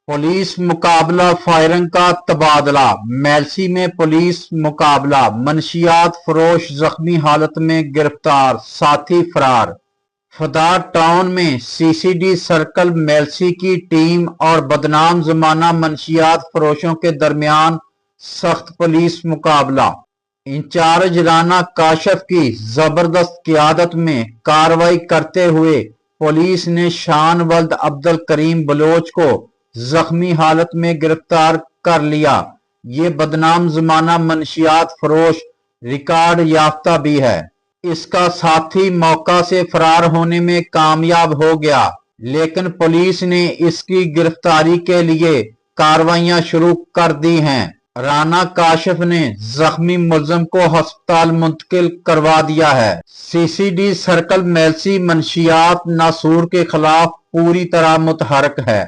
Police मुकाबला firing का तबादला। मेलसी में पुलिस मुकाबला, मनशियात फरोश जख्मी हालत में गिरफ्तार, साथी फरार। फदार टाउन में सीसीडी सर्कल मेलसी की टीम और बदनाम जमाना मनशियात फरोशों के दरमियान सख्त पुलिस मुकाबला। इंचार्ज राना काशिफ की जबरदस्त क़ियादत में कार्रवाई करते हुए पुलिस ने शानवल्द अब्दुल करीम बलोच को जख्मी हालत में गिरफ्तार कर लिया। ये बदनाम जमाना मनशियात फरोश रिकॉर्ड याफ्ता भी है। इसका साथी मौका से फरार होने में कामयाब हो गया, लेकिन पुलिस ने इसकी गिरफ्तारी के लिए कार्रवाइयां शुरू कर दी हैं। राना काशिफ ने जख्मी मुलजिम को अस्पताल मुंतकिल करवा दिया है। सीसीडी सर्कल मेलसी मनशियात नासूर के खिलाफ पूरी तरह मुतहरक है।